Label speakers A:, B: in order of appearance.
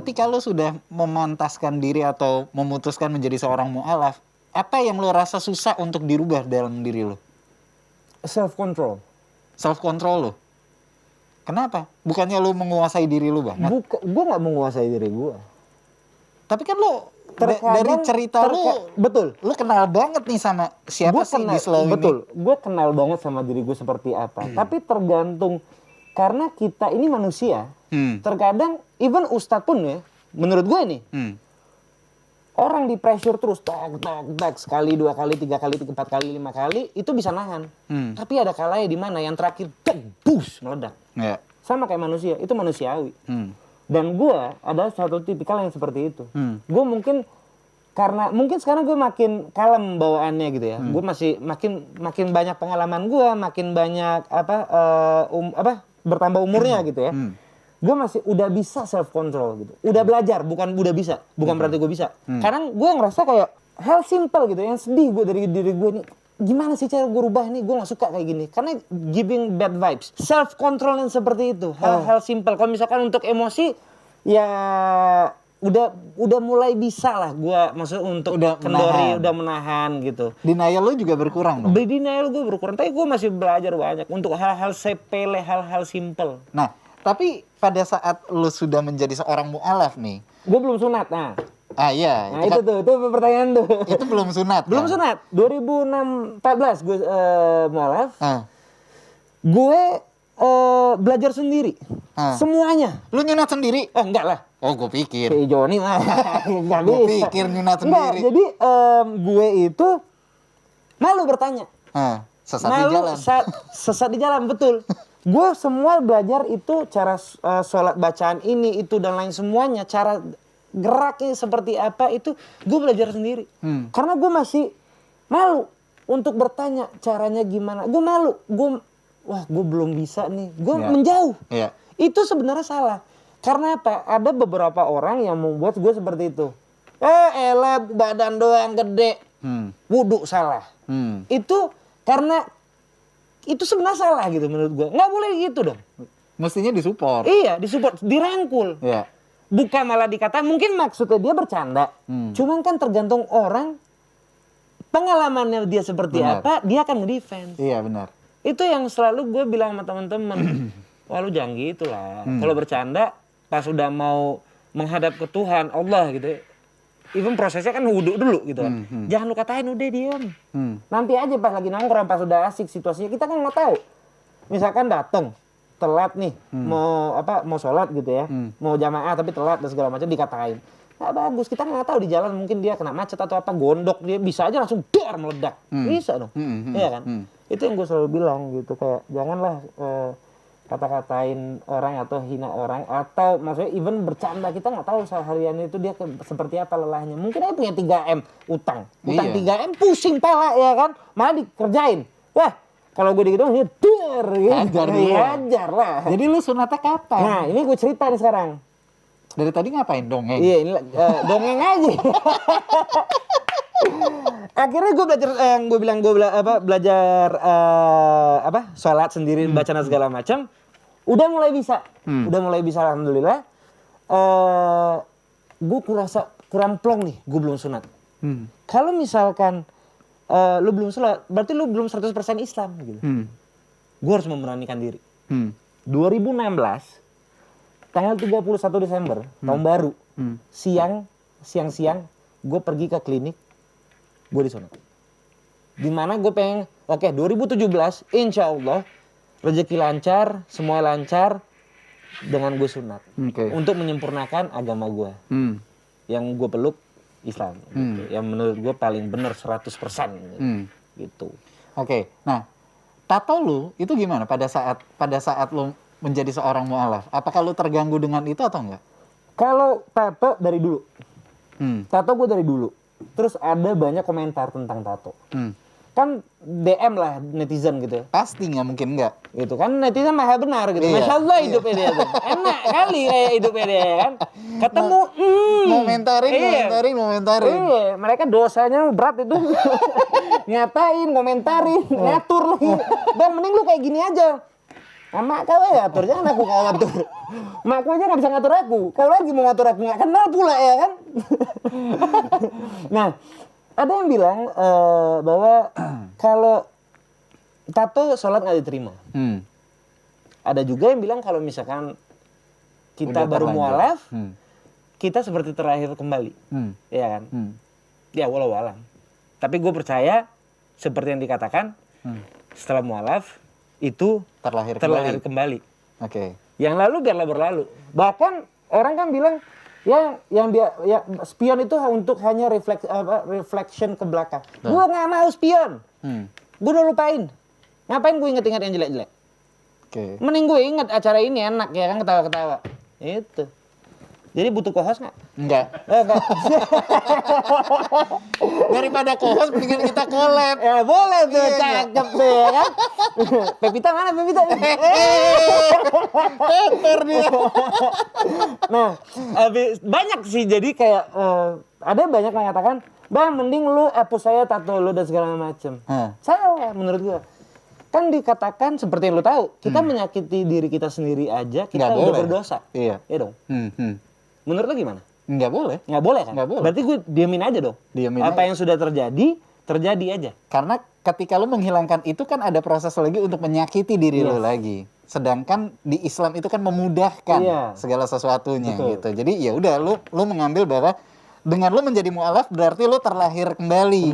A: ketika lo sudah memantaskan diri atau memutuskan menjadi seorang mu'alaf, apa yang lo rasa susah untuk dirubah dalam diri lo?
B: Self control.
A: Self control lo. Kenapa? Bukannya lo menguasai diri lo banget?
B: Gue nggak menguasai diri gue.
A: Tapi kan lo dari cerita lo,
B: betul.
A: Lo kenal banget nih sama siapa sih di Slow ini?
B: Betul. Gue kenal banget sama diri gue seperti apa. Tapi tergantung, karena kita ini manusia. Terkadang even ustadz pun ya, menurut gue nih, orang di pressure terus, tak, sekali, 2 kali, 3 kali, 4 kali, 5 kali, itu bisa nahan. Tapi ada kalanya di mana yang terakhir, bus, meledak.
A: Yeah.
B: Sama kayak manusia, itu manusiawi. Dan gue ada satu tipikal yang seperti itu. Gue mungkin, karena mungkin sekarang gue makin kalem bawaannya gitu ya. Gue masih makin banyak pengalaman gue, makin banyak bertambah umurnya gitu ya. Gue masih udah bisa self control gitu, udah belajar, bukan udah bisa, bukan berarti gue bisa. Kadang gue ngerasa kayak hal simple gitu, yang sedih gue dari diri gue nih, gimana sih cara gue rubah nih, gue nggak suka kayak gini, karena giving bad vibes. Self control yang seperti itu, hal-hal simple. Kalau misalkan untuk emosi, ya udah mulai bisa lah gue, maksudnya untuk
A: udah
B: kendori, udah menahan gitu.
A: Denial lo juga berkurang dong?
B: Denial gue berkurang, tapi gue masih belajar banyak untuk hal-hal sepele, hal-hal simple.
A: Nah, tapi pada saat lo sudah menjadi seorang mu'alaf nih,
B: gue belum sunat, nah.
A: Ah iya,
B: Nah itu pertanyaan tuh.
A: Itu belum sunat.
B: Belum
A: kan?
B: sunat. 2014 gue mu'alaf. Gue belajar sendiri. Semuanya.
A: Lu nyunat sendiri?
B: Enggak lah.
A: Oh, gue pikir.
B: Si Joni mah enggak bisa.
A: Gue pikir nyunat sendiri.
B: Enggak, jadi gue itu malu bertanya.
A: Sesat di jalan.
B: Sesat di jalan, betul. Gue semua belajar itu cara sholat, bacaan ini, itu, dan lain semuanya. Cara geraknya seperti apa, itu gue belajar sendiri. Karena gue masih malu untuk bertanya caranya gimana. Gue malu. Gue belum bisa nih. Gue menjauh.
A: Yeah.
B: Itu sebenarnya salah. Karena apa? Ada beberapa orang yang membuat gue seperti itu. Elah badan doang gede. Wudhu salah. Itu karena itu sebenarnya salah gitu menurut gue. Nggak boleh gitu dong.
A: Mestinya disupport.
B: Iya, disupport, dirangkul.
A: Iya.
B: Bukan malah dikata, mungkin maksudnya dia bercanda. Cuman kan tergantung orang, pengalamannya dia seperti apa, dia akan nge-defense.
A: Iya, benar.
B: Itu yang selalu gue bilang sama teman-teman. Wah, lu jangan gitu lah. Kalau bercanda, pas udah mau menghadap ke Tuhan, Allah gitu ya. Even prosesnya kan wudhu dulu gitu kan. Jangan lu katain, udah diem. Nanti aja pas lagi nongkrong, pas udah asik situasinya, kita kan nggak tahu. Misalkan dateng telat nih, mau sholat gitu ya, mau jamaah tapi telat dan segala macam, dikatain. Nggak bagus, kita nggak tahu di jalan mungkin dia kena macet atau apa, gondok, dia bisa aja langsung dar meledak. Bisa dong. Iya kan? Itu yang gue selalu bilang gitu, kayak janganlah kata-katain orang atau hina orang, atau maksudnya even bercanda, kita nggak tahu seharian itu dia seperti apa lelahnya. Mungkin dia punya 3M utang 3M pusing pala ya kan, malah dikerjain. Wah, kalau gue digituin, hajar lah.
A: Jadi lu sunatnya kapan?
B: Nah, ini gue cerita nih sekarang.
A: Dari tadi ngapain? Dongeng?
B: Iya, ini dongeng aja. Akhirnya gue belajar, belajar sholat sendiri, bacaan segala macam. Udah mulai bisa, alhamdulillah. Gue kurasa kurang plong nih, gue belum sunat. Kalau misalkan lu belum sholat, berarti lu belum 100% Islam gitu. Gue harus memberanikan diri. 2016, tanggal 31 Desember, tahun baru, siang-siang, gue pergi ke klinik, gue disunat. Dimana gue pengen, 2017, insya Allah, rezeki lancar, semua lancar, dengan gue sunat. Untuk menyempurnakan agama gue. Yang gue peluk, Islam. Gitu. Yang menurut gue paling benar 100%. Gitu.
A: Oke, nah, tato lu itu gimana pada saat lu menjadi seorang mu'alaf? Apakah lu terganggu dengan itu atau enggak?
B: Kalau tato dari dulu. Tato gue dari dulu. Terus ada banyak komentar tentang tato. Kan DM lah netizen gitu.
A: Pasti nggak mungkin enggak.
B: Gitu kan, netizen maha benar gitu.
A: Iya.
B: Masya Allah hidupnya dia tuh. Enak kali kayak hidupnya dia kan. Ketemu,
A: Momentarin.
B: Iya, mereka dosanya berat itu. Nyatain, komentarin, ngatur lagi. Bang, mending lu kayak gini aja. Mak kau ya atur, jangan aku kau atur. Mak kau aja nggak bisa ngatur aku. Kau lagi mau ngatur aku, nggak kenal pula ya kan? Nah, ada yang bilang bahwa kalau tato sholat nggak diterima. Ada juga yang bilang kalau misalkan kita
A: Udah
B: baru
A: terlanjur.
B: mualaf, kita seperti terlahir kembali, ya kan? Ya walau alam. Tapi gue percaya seperti yang dikatakan, setelah mualaf itu
A: Terlahir
B: kembali.
A: Oke.
B: Yang lalu biarlah berlalu. Bahkan orang kan bilang yang dia spion itu untuk hanya reflection ke belakang. Gue nggak mau spion. Gue udah lupain. Ngapain gue inget-inget yang jelek-jelek?
A: Oke.
B: Mending gue inget acara ini enak ya kan, ketawa-ketawa. Itu. Jadi butuh co-host nggak?
A: Enggak.
B: Enggak.
A: Daripada co-host mendingan kita collab.
B: Ya boleh tuh,
A: Iya,
B: cakep deh ya kan. Pepita mana Pepita?
A: Pepper dia.
B: Nah, banyak sih jadi kayak ada banyak yang mengatakan, "Bang, mending lu hapus saya tato lu dan segala macem." Salah menurut gua. Kan dikatakan seperti yang lu tahu, kita menyakiti diri kita sendiri aja, kita
A: Nggak
B: udah
A: boleh.
B: berdosa.
A: Iya.
B: Iya dong. Menurut lu gimana?
A: Nggak boleh.
B: Nggak boleh kan?
A: Nggak boleh.
B: Berarti gue diamin aja dong.
A: Diamin
B: Apa
A: aja.
B: yang sudah terjadi aja.
A: Karena ketika lu menghilangkan itu kan ada proses lagi untuk menyakiti diri lu lagi. Sedangkan di Islam itu kan memudahkan segala sesuatunya gitu. Jadi ya udah lu mengambil bahwa dengan lu menjadi mualaf berarti lu terlahir kembali.